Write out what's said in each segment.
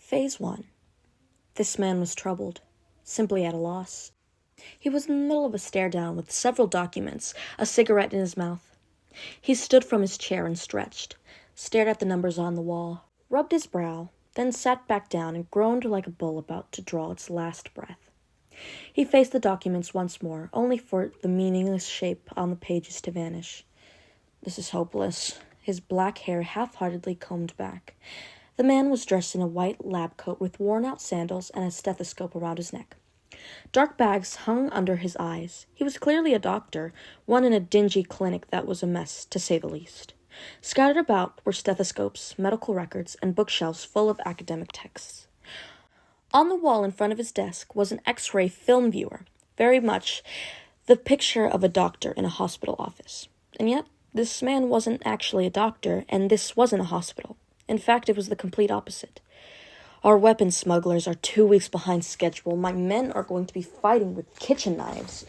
Phase 1. This man was troubled, simply at a loss. He was in the middle of a stare-down with several documents, a cigarette in his mouth. He stood from his chair and stretched, stared at the numbers on the wall, rubbed his brow, then sat back down and groaned like a bull about to draw its last breath. He faced the documents once more, only for the meaningless shape on the pages to vanish. This is hopeless. His black hair half-heartedly combed back. The man was dressed in a white lab coat with worn-out sandals and a stethoscope around his neck. Dark bags hung under his eyes. He was clearly a doctor, one in a dingy clinic that was a mess, to say the least. Scattered about were stethoscopes, medical records, and bookshelves full of academic texts. On the wall in front of his desk was an X-ray film viewer, very much the picture of a doctor in a hospital office. And yet, this man wasn't actually a doctor, and this wasn't a hospital. In fact, it was the complete opposite. Our weapons smugglers are 2 weeks behind schedule. My men are going to be fighting with kitchen knives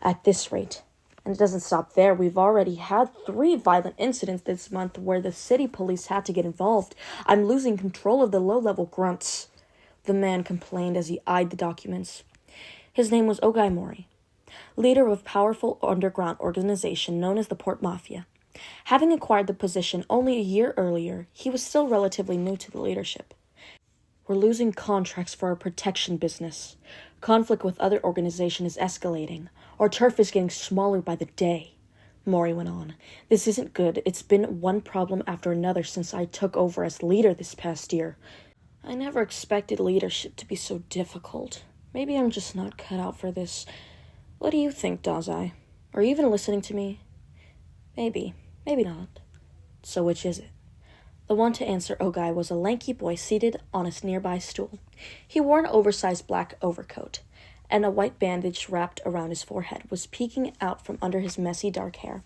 at this rate. And it doesn't stop there. We've already had 3 violent incidents this month where the city police had to get involved. I'm losing control of the low-level grunts, the man complained as he eyed the documents. His name was Ogai Mori, leader of a powerful underground organization known as the Port Mafia. Having acquired the position only a year earlier, he was still relatively new to the leadership. We're losing contracts for our protection business. Conflict with other organizations is escalating. Our turf is getting smaller by the day, Mori went on. This isn't good. It's been one problem after another since I took over as leader this past year. I never expected leadership to be so difficult. Maybe I'm just not cut out for this. What do you think, Dazai? Are you even listening to me? Maybe. Maybe not. So which is it? The one to answer Ogai was a lanky boy seated on a nearby stool. He wore an oversized black overcoat, and a white bandage wrapped around his forehead was peeking out from under his messy dark hair.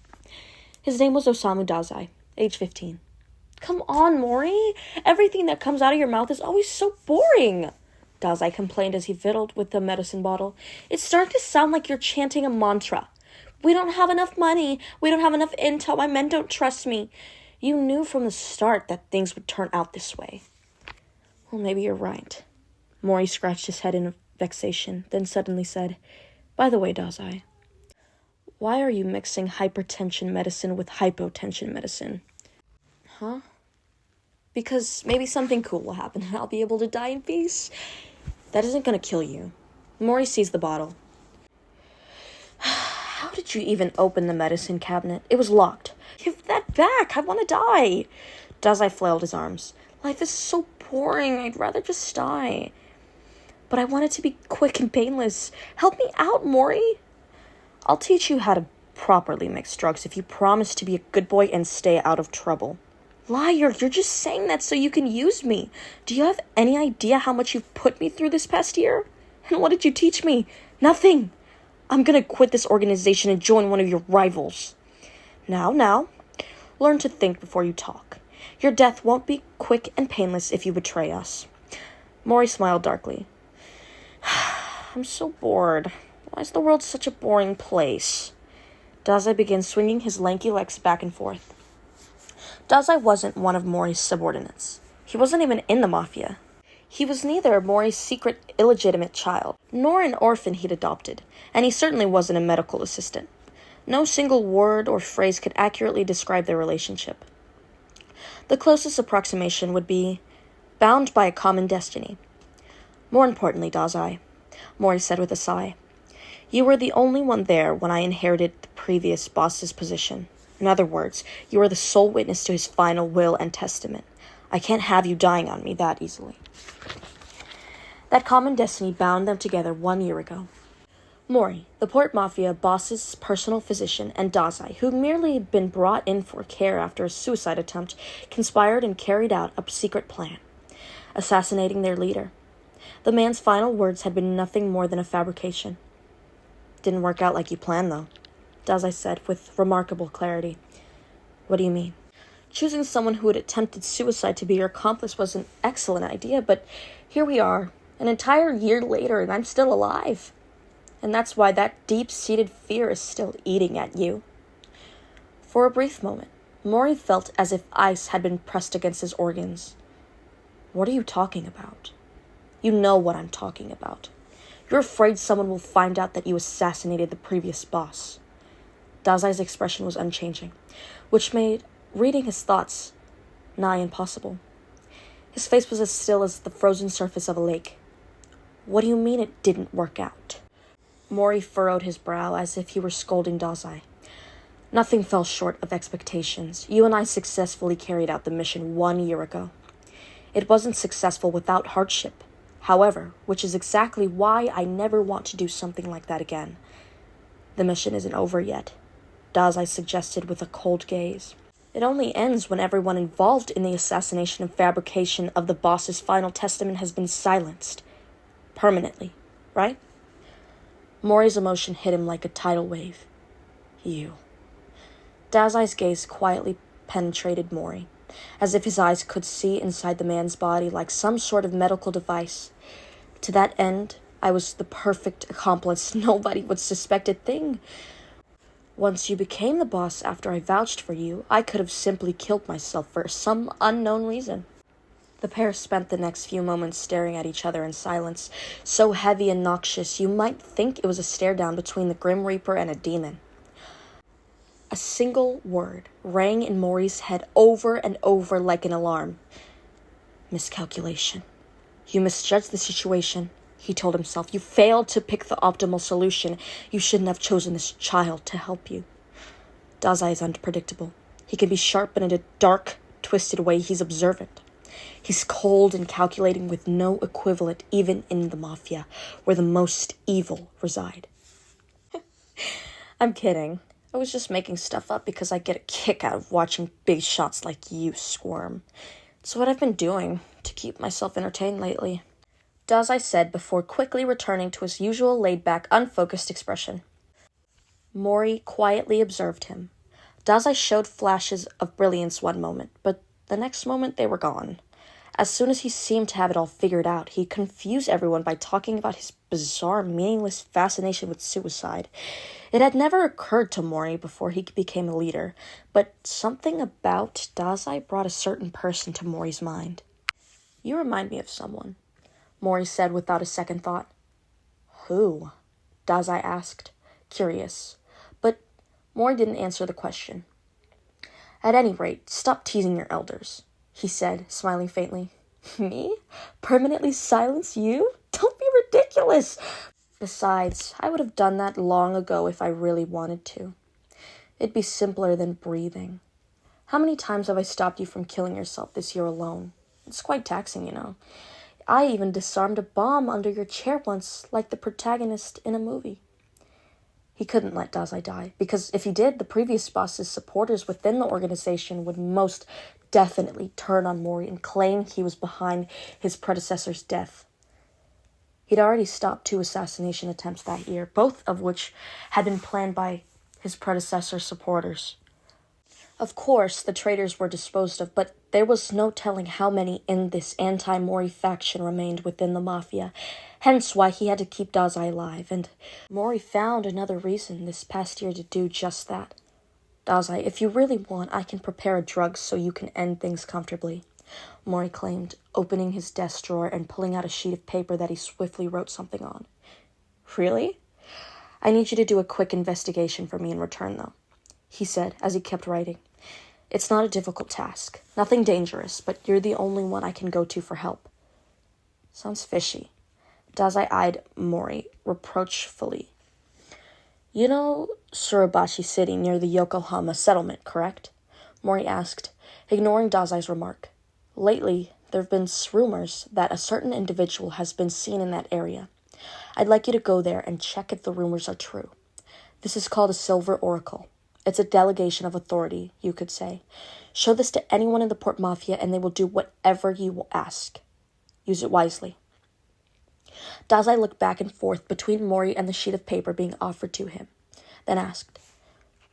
His name was Osamu Dazai, age 15. Come on, Mori! Everything that comes out of your mouth is always so boring! Dazai complained as he fiddled with the medicine bottle. It's starting to sound like you're chanting a mantra. We don't have enough money. We don't have enough intel. My men don't trust me. You knew from the start that things would turn out this way. Well, maybe you're right. Mori scratched his head in vexation, then suddenly said, By the way, Dazai, why are you mixing hypertension medicine with hypotension medicine? Huh? Because maybe something cool will happen and I'll be able to die in peace. That isn't going to kill you. Mori seized the bottle. How did you even open the medicine cabinet? It was locked. Give that back. I want to die. Dazai flailed his arms. Life is so boring. I'd rather just die. But I want it to be quick and painless. Help me out, Mori. I'll teach you how to properly mix drugs if you promise to be a good boy and stay out of trouble. Liar, you're just saying that so you can use me. Do you have any idea how much you've put me through this past year? And what did you teach me? Nothing. I'm gonna quit this organization and join one of your rivals. Now, learn to think before you talk. Your death won't be quick and painless if you betray us. Mori smiled darkly. I'm so bored. Why is the world such a boring place? Dazai began swinging his lanky legs back and forth. Dazai wasn't one of Mori's subordinates. He wasn't even in the Mafia. He was neither Mori's secret illegitimate child, nor an orphan he'd adopted, and he certainly wasn't a medical assistant. No single word or phrase could accurately describe their relationship. The closest approximation would be bound by a common destiny. More importantly, Dazai, Mori said with a sigh, you were the only one there when I inherited the previous boss's position. In other words, you are the sole witness to his final will and testament. I can't have you dying on me that easily. That common destiny bound them together 1 year ago. Mori, the Port Mafia boss's personal physician, and Dazai, who merely had been brought in for care after a suicide attempt, conspired and carried out a secret plan, assassinating their leader. The man's final words had been nothing more than a fabrication. Didn't work out like you planned, though, Dazai said with remarkable clarity. What do you mean? Choosing someone who had attempted suicide to be your accomplice was an excellent idea, but here we are, an entire year later, and I'm still alive. And that's why that deep-seated fear is still eating at you. For a brief moment, Mori felt as if ice had been pressed against his organs. What are you talking about? You know what I'm talking about. You're afraid someone will find out that you assassinated the previous boss." Dazai's expression was unchanging, which made reading his thoughts nigh impossible. His face was as still as the frozen surface of a lake. "What do you mean it didn't work out?" Mori furrowed his brow as if he were scolding Dazai. "Nothing fell short of expectations. You and I successfully carried out the mission 1 year ago. It wasn't successful without hardship. However, which is exactly why I never want to do something like that again. The mission isn't over yet," Dazai suggested with a cold gaze. "It only ends when everyone involved in the assassination and fabrication of the boss's final testament has been silenced. Permanently, right?" Mori's emotion hit him like a tidal wave. "You." Dazai's gaze quietly penetrated Mori, as if his eyes could see inside the man's body like some sort of medical device. "To that end, I was the perfect accomplice. Nobody would suspect a thing. Once you became the boss after I vouched for you, I could have simply killed myself for some unknown reason." The pair spent the next few moments staring at each other in silence, so heavy and noxious you might think it was a stare-down between the Grim Reaper and a demon. A single word rang in Mori's head over and over like an alarm. "Miscalculation. You misjudged the situation," he told himself. "You failed to pick the optimal solution. You shouldn't have chosen this child to help you." Dazai is unpredictable. He can be sharp, but in a dark, twisted way he's observant. He's cold and calculating with no equivalent even in the Mafia, where the most evil reside. I'm kidding. I was just making stuff up because I get a kick out of watching big shots like you squirm. It's what I've been doing to keep myself entertained lately," Dazai said before quickly returning to his usual laid-back, unfocused expression. Mori quietly observed him. Dazai showed flashes of brilliance one moment, but the next moment they were gone. As soon as he seemed to have it all figured out, he confused everyone by talking about his bizarre, meaningless fascination with suicide. It had never occurred to Mori before he became a leader, but something about Dazai brought a certain person to Mori's mind. "You remind me of someone," Mori said without a second thought. "Who?" Dazai asked, curious, but Mori didn't answer the question. "At any rate, stop teasing your elders," he said, smiling faintly. "Me? Permanently silence you? Don't be ridiculous! Besides, I would have done that long ago if I really wanted to. It'd be simpler than breathing. How many times have I stopped you from killing yourself this year alone? It's quite taxing, you know. I even disarmed a bomb under your chair once, like the protagonist in a movie." He couldn't let Dazai die, because if he did, the previous boss's supporters within the organization would most definitely turn on Mori and claim he was behind his predecessor's death. He'd already stopped 2 assassination attempts that year, both of which had been planned by his predecessor's supporters. Of course, the traitors were disposed of, but there was no telling how many in this anti-Mori faction remained within the Mafia, hence why he had to keep Dazai alive, and Mori found another reason this past year to do just that. "Dazai, if you really want, I can prepare a drug so you can end things comfortably," Mori claimed, opening his desk drawer and pulling out a sheet of paper that he swiftly wrote something on. "Really? I need you to do a quick investigation for me in return, though," he said as he kept writing. "It's not a difficult task, nothing dangerous, but you're the only one I can go to for help." "Sounds fishy." Dazai eyed Mori reproachfully. "You know Surabashi City near the Yokohama settlement, correct?" Mori asked, ignoring Dazai's remark. "Lately, there have been rumors that a certain individual has been seen in that area. I'd like you to go there and check if the rumors are true. This is called a Silver Oracle. It's a delegation of authority, you could say. Show this to anyone in the Port Mafia and they will do whatever you will ask. Use it wisely." Dazai looked back and forth between Mori and the sheet of paper being offered to him, then asked,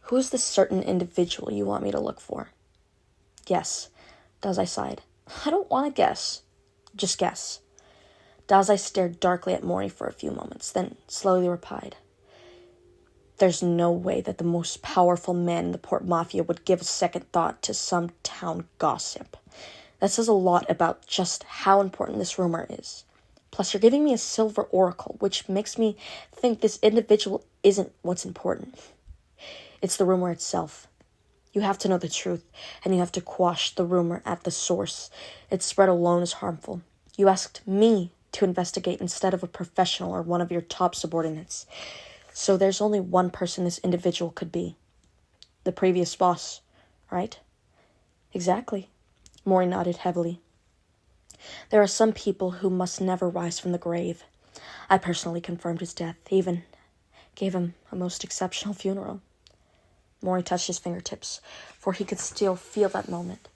"Who is this certain individual you want me to look for?" "Guess," Dazai sighed. "I don't want to guess. Just guess." Dazai stared darkly at Mori for a few moments, then slowly replied, "There's no way that the most powerful man in the Port Mafia would give a second thought to some town gossip. That says a lot about just how important this rumor is. Plus, you're giving me a silver oracle, which makes me think this individual isn't what's important. It's the rumor itself. You have to know the truth, and you have to quash the rumor at the source. Its spread alone is harmful. You asked me to investigate instead of a professional or one of your top subordinates. So there's only one person this individual could be. The previous boss, right? Exactly. Mori nodded heavily. There are some people who must never rise from the grave. I personally confirmed his death, even gave him a most exceptional funeral. Mori touched his fingertips, for he could still feel that moment.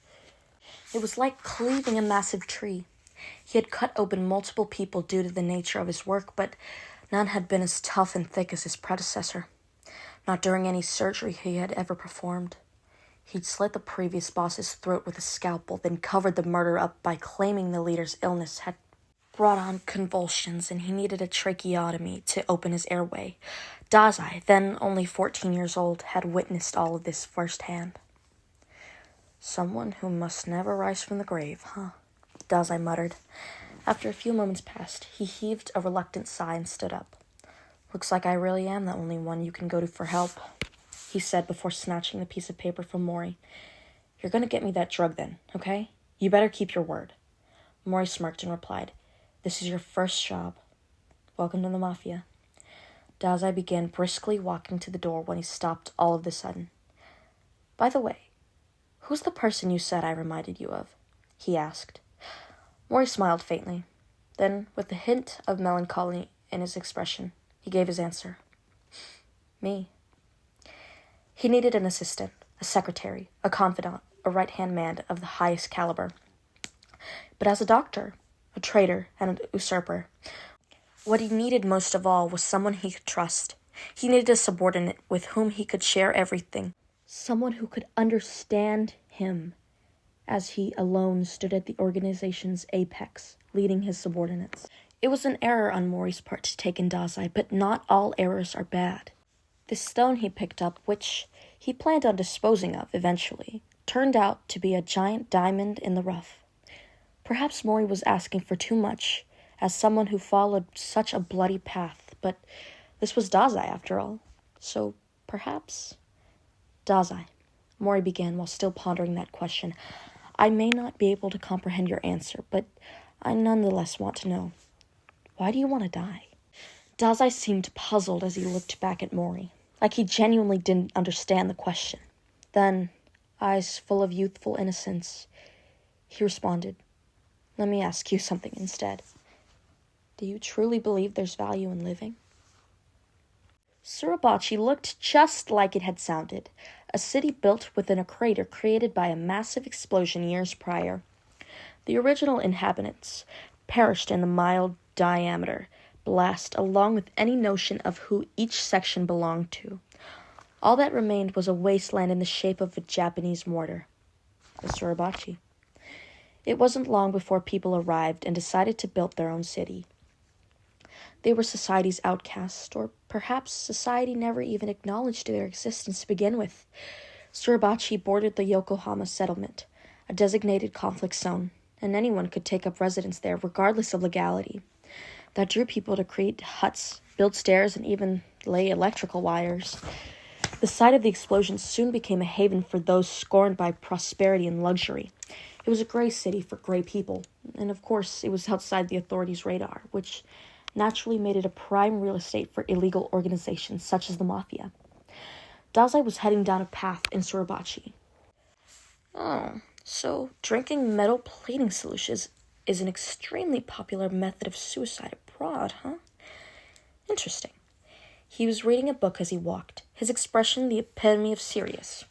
It was like cleaving a massive tree. He had cut open multiple people due to the nature of his work, but none had been as tough and thick as his predecessor. Not during any surgery he had ever performed. He'd slit the previous boss's throat with a scalpel, then covered the murder up by claiming the leader's illness had brought on convulsions and he needed a tracheotomy to open his airway. Dazai, then only 14 years old, had witnessed all of this firsthand. Someone who must never rise from the grave, huh? Dazai muttered. After a few moments passed, he heaved a reluctant sigh and stood up. Looks like I really am the only one you can go to for help, he said before snatching the piece of paper from Mori. You're going to get me that drug then, okay? You better keep your word. Mori smirked and replied, This is your first job. Welcome to the Mafia. Dazai began briskly walking to the door when he stopped all of a sudden. By the way, who's the person you said I reminded you of? He asked. Mori smiled faintly. Then, with a hint of melancholy in his expression, he gave his answer. Me. He needed an assistant, a secretary, a confidant, a right-hand man of the highest caliber. But as a doctor, a traitor, and an usurper, what he needed most of all was someone he could trust. He needed a subordinate with whom he could share everything. Someone who could understand him, as he alone stood at the organization's apex, leading his subordinates. It was an error on Mori's part to take in Dazai, but not all errors are bad. The stone he picked up, which he planned on disposing of eventually, turned out to be a giant diamond in the rough. Perhaps Mori was asking for too much, as someone who followed such a bloody path, but this was Dazai after all. So, perhaps... Dazai, Mori began while still pondering that question. I may not be able to comprehend your answer, but I nonetheless want to know. Why do you want to die? Dazai seemed puzzled as he looked back at Mori, like he genuinely didn't understand the question. Then, eyes full of youthful innocence, he responded, Let me ask you something instead. Do you truly believe there's value in living? Suribachi looked just like it had sounded, a city built within a crater created by a massive explosion years prior. The original inhabitants perished in the mile-diameter blast, along with any notion of who each section belonged to. All that remained was a wasteland in the shape of a Japanese mortar. The Suribachi. It wasn't long before people arrived and decided to build their own city. They were society's outcasts, or perhaps society never even acknowledged their existence to begin with. Suribachi bordered the Yokohama settlement, a designated conflict zone, and anyone could take up residence there regardless of legality. That drew people to create huts, build stairs, and even lay electrical wires. The site of the explosion soon became a haven for those scorned by prosperity and luxury. It was a gray city for gray people, and of course it was outside the authorities' radar, which naturally made it a prime real estate for illegal organizations such as the Mafia. Dazai was heading down a path in Suribachi. Oh, so drinking metal plating solutions is an extremely popular method of suicide abroad, huh? Interesting. He was reading a book as he walked, his expression the epitome of serious.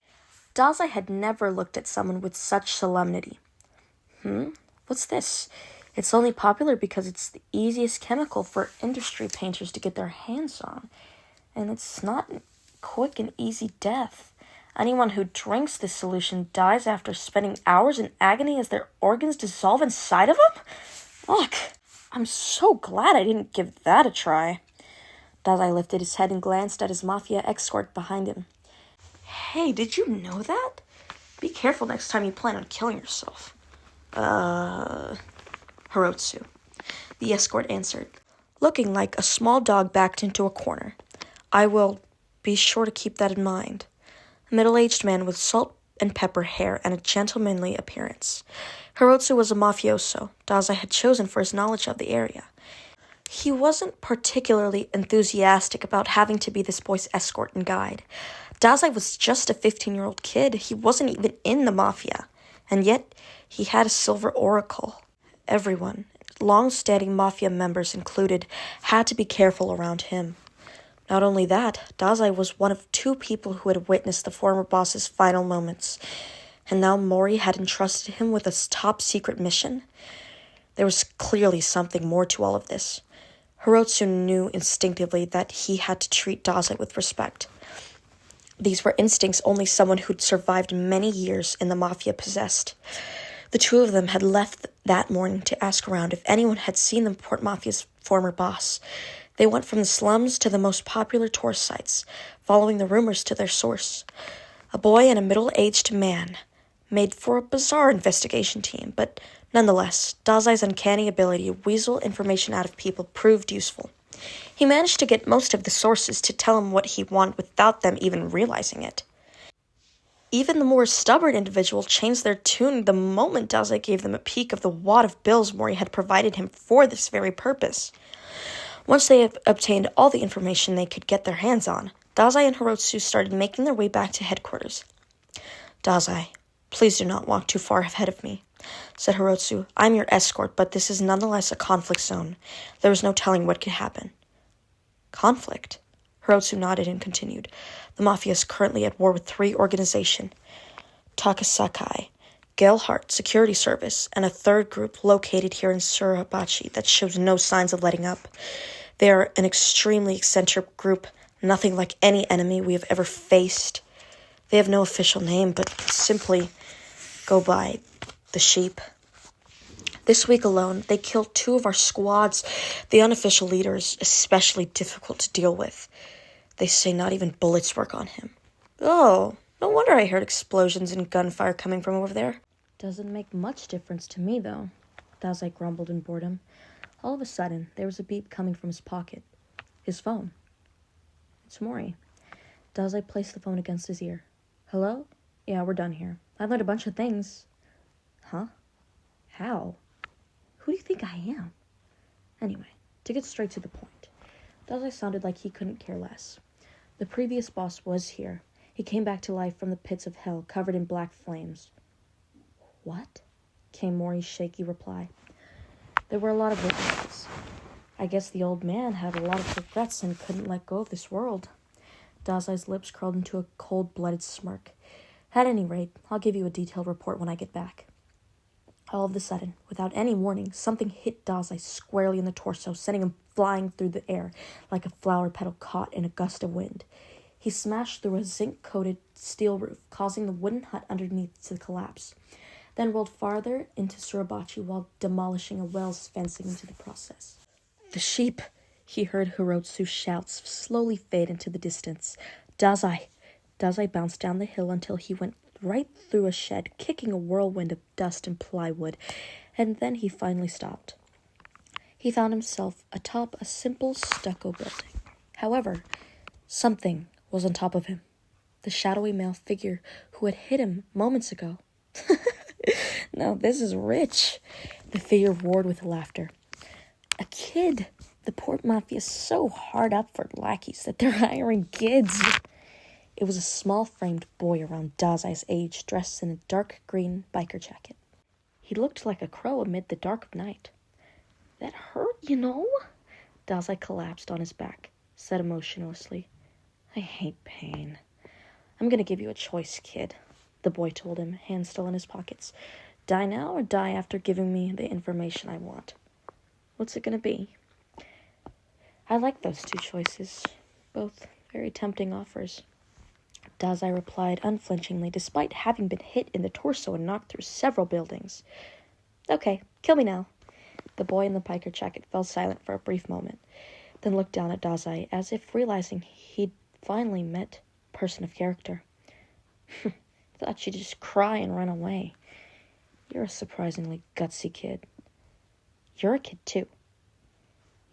Dazai had never looked at someone with such solemnity. What's this? It's only popular because it's the easiest chemical for industry painters to get their hands on. And it's not a quick and easy death. Anyone who drinks this solution dies after spending hours in agony as their organs dissolve inside of them? Ugh, I'm so glad I didn't give that a try. Dazai lifted his head and glanced at his Mafia escort behind him. Hey, did you know that? Be careful next time you plan on killing yourself. Hirotsu. the escort answered, looking like a small dog backed into a corner. I will be sure to keep that in mind. A middle-aged man with salt and pepper hair and a gentlemanly appearance. Hirotsu was a mafioso Dazai had chosen for his knowledge of the area. He wasn't particularly enthusiastic about having to be this boy's escort and guide. Dazai was just a 15-year-old kid. He wasn't even in the mafia. And yet, he had a silver oracle. Everyone, long-standing mafia members included, had to be careful around him. Not only that, Dazai was one of 2 people who had witnessed the former boss's final moments. And now Mori had entrusted him with a top-secret mission. There was clearly something more to all of this. Hirotsu knew instinctively that he had to treat Dazai with respect. These were instincts only someone who'd survived many years in the mafia possessed. The 2 of them had left that morning to ask around if anyone had seen the Port Mafia's former boss. They went from the slums to the most popular tourist sites, following the rumors to their source. A boy and a middle-aged man made for a bizarre investigation team, but nonetheless, Dazai's uncanny ability to weasel information out of people proved useful. He managed to get most of the sources to tell him what he wanted without them even realizing it. Even the more stubborn individual changed their tune the moment Dazai gave them a peek of the wad of bills Mori had provided him for this very purpose. Once they had obtained all the information they could get their hands on, Dazai and Hirotsu started making their way back to headquarters. Dazai, please do not walk too far ahead of me, said Hirotsu. I'm your escort, but this is nonetheless a conflict zone. There is no telling what could happen. Conflict? Hirotsu nodded and continued. The Mafia is currently at war with 3 organizations. Takasakai, Gelhart Security Service, and a 3rd group located here in Surabachi that shows no signs of letting up. They are an extremely eccentric group, nothing like any enemy we have ever faced. They have no official name, but simply go by the sheep. This week alone, they killed 2 of our squads. The unofficial leader is especially difficult to deal with. They say not even bullets work on him. Oh, no wonder I heard explosions and gunfire coming from over there. Doesn't make much difference to me, though, Dazai grumbled in boredom. All of a sudden, there was a beep coming from his pocket. His phone. It's Mori. Dazai placed the phone against his ear. Hello? Yeah, we're done here. I learned a bunch of things. Huh? How? Who do you think I am? Anyway, to get straight to the point, Dazai sounded like he couldn't care less. The previous boss was here. He came back to life from the pits of hell, covered in black flames. What? Came Mori's shaky reply. There were a lot of witnesses. I guess the old man had a lot of regrets and couldn't let go of this world. Dazai's lips curled into a cold-blooded smirk. At any rate, I'll give you a detailed report when I get back. All of a sudden, without any warning, something hit Dazai squarely in the torso, sending him flying through the air like a flower petal caught in a gust of wind. He smashed through a zinc-coated steel roof, causing the wooden hut underneath to collapse, then rolled farther into Surabachi while demolishing a well's fencing into the process. The sheep, he heard Hirotsu's shouts slowly fade into the distance. Dazai! Dazai bounced down the hill until he went right through a shed, kicking a whirlwind of dust and plywood, and then he finally stopped. He found himself atop a simple stucco building. However, something was on top of him. The shadowy male figure who had hit him moments ago. Now this is rich, the figure roared with laughter. A kid! The Port Mafia is so hard up for lackeys that they're hiring kids. It was a small-framed boy around Dazai's age, dressed in a dark green biker jacket. He looked like a crow amid the dark of night. That hurt, you know? Dazai collapsed on his back, said emotionlessly. I hate pain. I'm gonna give you a choice, kid, the boy told him, hands still in his pockets. Die now or die after giving me the information I want? What's it gonna be? I like those 2 choices. Both very tempting offers. Dazai replied unflinchingly, despite having been hit in the torso and knocked through several buildings. Okay, kill me now. The boy in the biker jacket fell silent for a brief moment, then looked down at Dazai as if realizing he'd finally met a person of character. Thought you'd just cry and run away. You're a surprisingly gutsy kid. You're a kid too.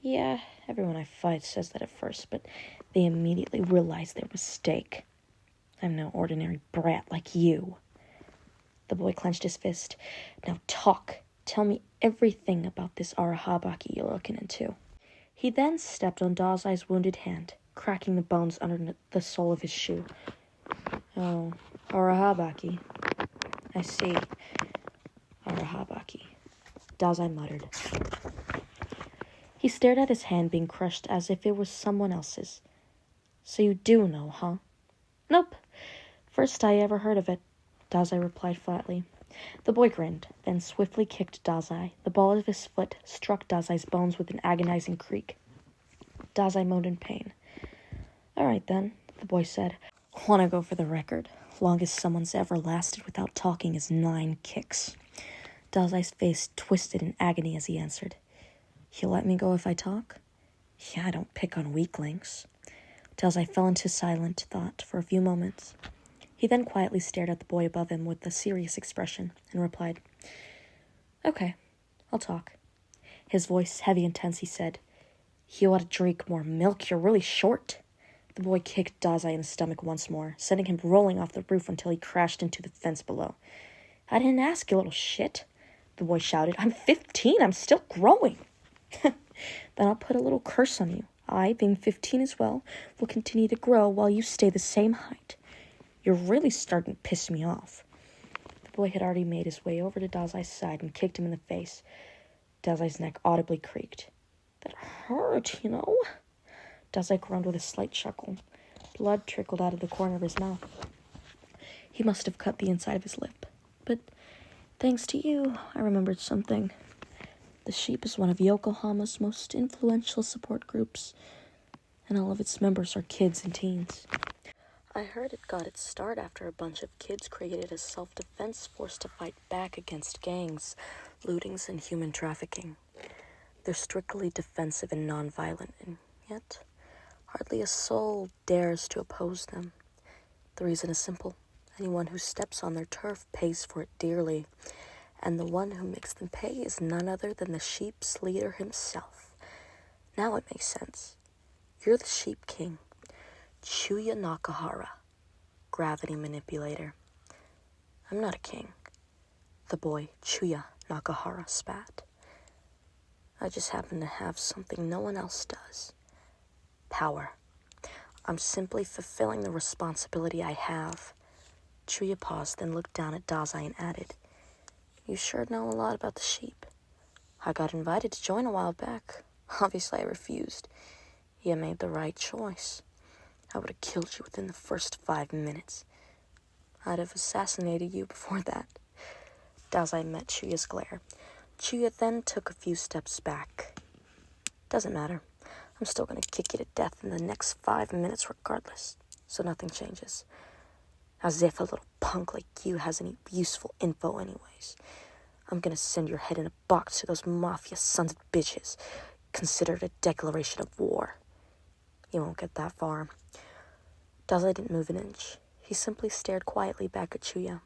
Yeah, everyone I fight says that at first, but they immediately realize their mistake. I'm no ordinary brat like you. The boy clenched his fist. Now talk. Tell me everything about this Arahabaki you're looking into. He then stepped on Dazai's wounded hand, cracking the bones under the sole of his shoe. Oh, Arahabaki. I see. Arahabaki. Dazai muttered. He stared at his hand being crushed as if it was someone else's. So you do know, huh? Nope. First I ever heard of it, Dazai replied flatly. The boy grinned, then swiftly kicked Dazai. The ball of his foot struck Dazai's bones with an agonizing creak. Dazai moaned in pain. All right, then, the boy said. Wanna go for the record? Longest someone's ever lasted without talking is 9 kicks. Dazai's face twisted in agony as he answered. You let me go if I talk? Yeah, I don't pick on weaklings. Dazai fell into silent thought for a few moments. He then quietly stared at the boy above him with a serious expression and replied, Okay, I'll talk. His voice heavy and tense, he said, You ought to drink more milk, you're really short. The boy kicked Dazai in the stomach once more, sending him rolling off the roof until he crashed into the fence below. I didn't ask, you little shit, the boy shouted. I'm 15, I'm still growing. Then I'll put a little curse on you. I, being 15 as well, will continue to grow while you stay the same height. You're really starting to piss me off. The boy had already made his way over to Dazai's side and kicked him in the face. Dazai's neck audibly creaked. That hurt, you know? Dazai groaned with a slight chuckle. Blood trickled out of the corner of his mouth. He must have cut the inside of his lip. But thanks to you, I remembered something. The Sheep is one of Yokohama's most influential support groups, and all of its members are kids and teens. I heard it got its start after a bunch of kids created a self-defense force to fight back against gangs, lootings, and human trafficking. They're strictly defensive and non-violent, and yet hardly a soul dares to oppose them. The reason is simple. Anyone who steps on their turf pays for it dearly, and the one who makes them pay is none other than the Sheep's leader himself. Now it makes sense. You're the Sheep King, Chuuya Nakahara, gravity manipulator. I'm not a king. The boy, Chuuya Nakahara, spat. I just happen to have something no one else does. Power. I'm simply fulfilling the responsibility I have. Chuuya paused, then looked down at Dazai and added, You sure know a lot about the sheep. I got invited to join a while back. Obviously I refused. You made the right choice. I would have killed you within the first 5 minutes. I'd have assassinated you before that. Dazai met Chuuya's glare. Chuuya then took a few steps back. Doesn't matter. I'm still going to kick you to death in the next 5 minutes regardless, so nothing changes. As if a little punk like you has any useful info anyways. I'm going to send your head in a box to those mafia sons of bitches. Consider it a declaration of war. You won't get that far. Dazai didn't move an inch. He simply stared quietly back at Chuuya.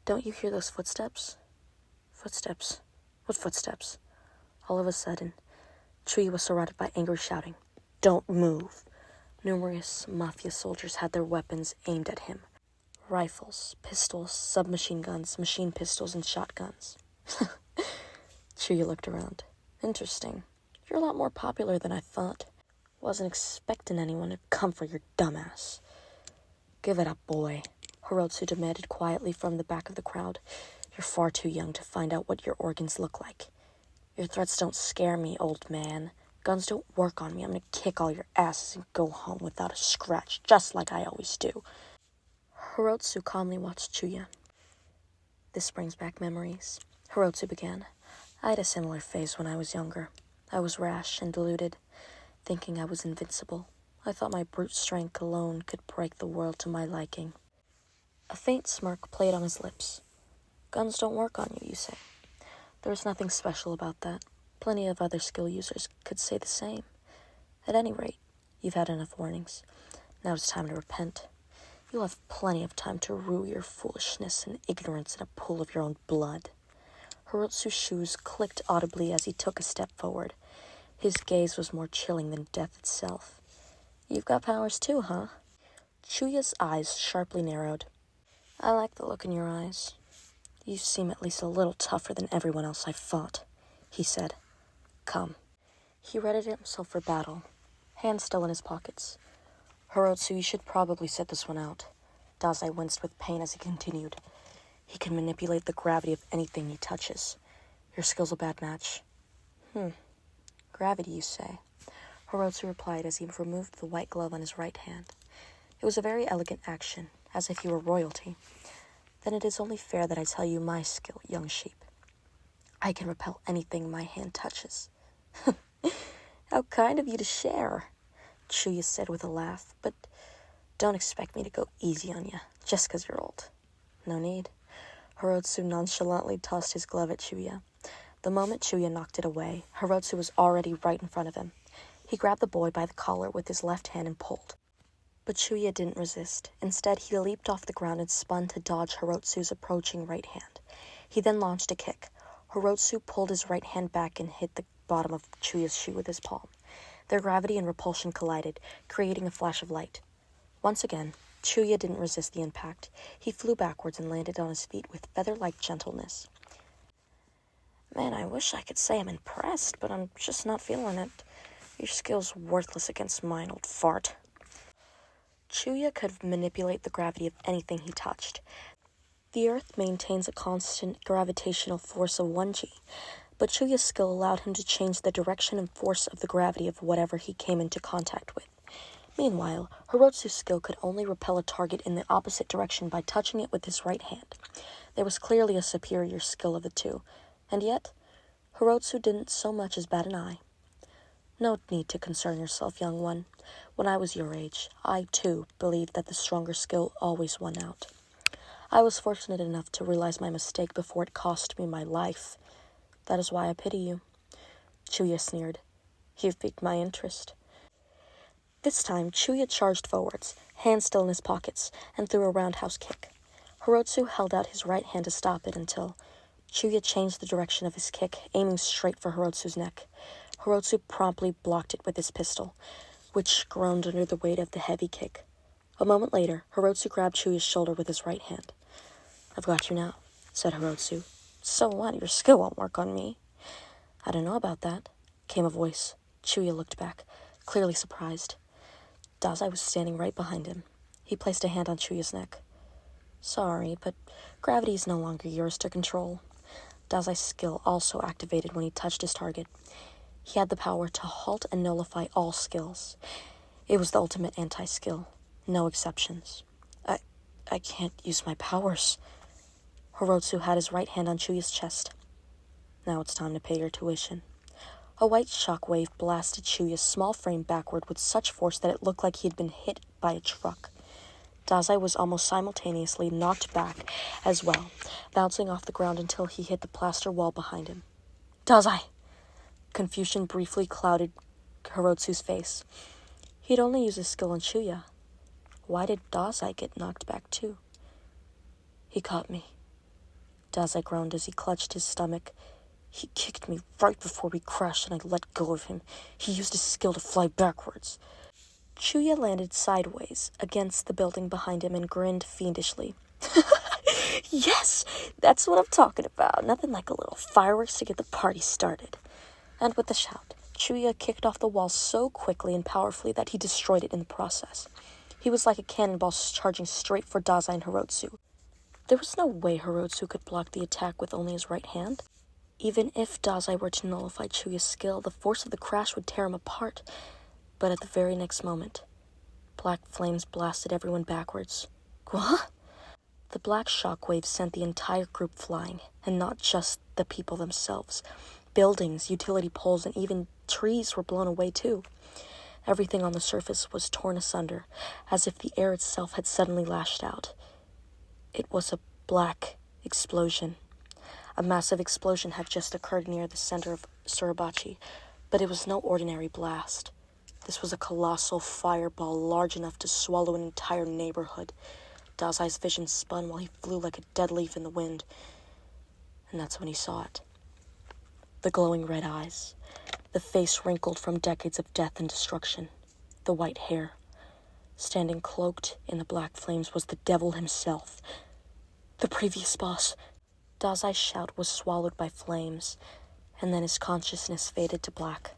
Don't you hear those footsteps? Footsteps? What footsteps? All of a sudden, Chuuya was surrounded by angry shouting. Don't move. Numerous mafia soldiers had their weapons aimed at him. Rifles, pistols, submachine guns, machine pistols, and shotguns. Chuuya looked around. Interesting. You're a lot more popular than I thought. Wasn't expecting anyone to come for your dumbass. Give it up, boy, Hirotsu demanded quietly from the back of the crowd. You're far too young to find out what your organs look like. Your threats don't scare me, old man. Guns don't work on me. I'm gonna kick all your asses and go home without a scratch, just like I always do. Hirotsu calmly watched Chuuya. This brings back memories. Hirotsu began. I had a similar phase when I was younger. I was rash and deluded, thinking I was invincible. I thought my brute strength alone could break the world to my liking. A faint smirk played on his lips. Guns don't work on you, you say. There's nothing special about that. Plenty of other skill users could say the same. At any rate, you've had enough warnings. Now it's time to repent. You'll have plenty of time to rue your foolishness and ignorance in a pool of your own blood. Hirotsu's shoes clicked audibly as he took a step forward. His gaze was more chilling than death itself. "You've got powers too, huh?" Chuuya's eyes sharply narrowed. "I like the look in your eyes. You seem at least a little tougher than everyone else I've fought," he said. "Come." He readied himself for battle, hands still in his pockets. "Hirotsu, you should probably sit this one out." Dazai winced with pain as he continued. "He can manipulate the gravity of anything he touches. Your skill's a bad match." Gravity, you say?" Hirotsu replied as he removed the white glove on his right hand. It was a very elegant action, as if he were royalty. "Then it is only fair that I tell you my skill, young sheep. I can repel anything my hand touches." "How kind of you to share," Chuuya said with a laugh, "but don't expect me to go easy on you, just 'cause you're old." "No need." Hirotsu nonchalantly tossed his glove at Chuuya. The moment Chuuya knocked it away, Hirotsu was already right in front of him. He grabbed the boy by the collar with his left hand and pulled. But Chuuya didn't resist. Instead, he leaped off the ground and spun to dodge Hirotsu's approaching right hand. He then launched a kick. Hirotsu pulled his right hand back and hit the bottom of Chuuya's shoe with his palm. Their gravity and repulsion collided, creating a flash of light. Once again, Chuuya didn't resist the impact. He flew backwards and landed on his feet with feather-like gentleness. "Man, I wish I could say I'm impressed, but I'm just not feeling it. Your skill's worthless against mine, old fart." Chuuya could manipulate the gravity of anything he touched. The earth maintains a constant gravitational force of 1G, but Chuuya's skill allowed him to change the direction and force of the gravity of whatever he came into contact with. Meanwhile, Hirotsu's skill could only repel a target in the opposite direction by touching it with his right hand. There was clearly a superior skill of the two, and yet, Hirotsu didn't so much as bat an eye. "No need to concern yourself, young one. When I was your age, I, too, believed that the stronger skill always won out. I was fortunate enough to realize my mistake before it cost me my life. That is why I pity you." Chuuya sneered. "You've piqued my interest." This time, Chuuya charged forwards, hands still in his pockets, and threw a roundhouse kick. Hirotsu held out his right hand to stop it until Chuuya changed the direction of his kick, aiming straight for Hirotsu's neck. Hirotsu promptly blocked it with his pistol, which groaned under the weight of the heavy kick. A moment later, Hirotsu grabbed Chuuya's shoulder with his right hand. "I've got you now," said Hirotsu. "So what? Your skill won't work on me." "I don't know about that," came a voice. Chuuya looked back, clearly surprised. Dazai was standing right behind him. He placed a hand on Chuuya's neck. "Sorry, but gravity is no longer yours to control." Dazai's skill also activated when he touched his target. He had the power to halt and nullify all skills. It was the ultimate anti-skill. No exceptions. I can't use my powers." Hirotsu had his right hand on Chuuya's chest. "Now it's time to pay your tuition." A white shockwave blasted Chuuya's small frame backward with such force that it looked like he had been hit by a truck. Dazai was almost simultaneously knocked back as well, bouncing off the ground until he hit the plaster wall behind him. "Dazai!" Confusion briefly clouded Hirotsu's face. He'd only used his skill on Chuuya. Why did Dazai get knocked back too? "He caught me." Dazai groaned as he clutched his stomach. "He kicked me right before we crashed and I let go of him. He used his skill to fly backwards." Chuuya landed sideways against the building behind him and grinned fiendishly. "Yes, that's what I'm talking about. Nothing like a little fireworks to get the party started." And with a shout, Chuuya kicked off the wall so quickly and powerfully that he destroyed it in the process. He was like a cannonball charging straight for Dazai and Hirotsu. There was no way Hirotsu could block the attack with only his right hand. Even if Dazai were to nullify Chuuya's skill, the force of the crash would tear him apart. But at the very next moment, black flames blasted everyone backwards. What? The black shockwave sent the entire group flying, and not just the people themselves. Buildings, utility poles, and even trees were blown away too. Everything on the surface was torn asunder, as if the air itself had suddenly lashed out. It was a black explosion. A massive explosion had just occurred near the center of Suribachi, but it was no ordinary blast. This was a colossal fireball large enough to swallow an entire neighborhood. Dazai's vision spun while he flew like a dead leaf in the wind. And that's when he saw it. The glowing red eyes, the face wrinkled from decades of death and destruction, the white hair. Standing cloaked in the black flames was the devil himself, the previous boss. Dazai's shout was swallowed by flames, and then his consciousness faded to black.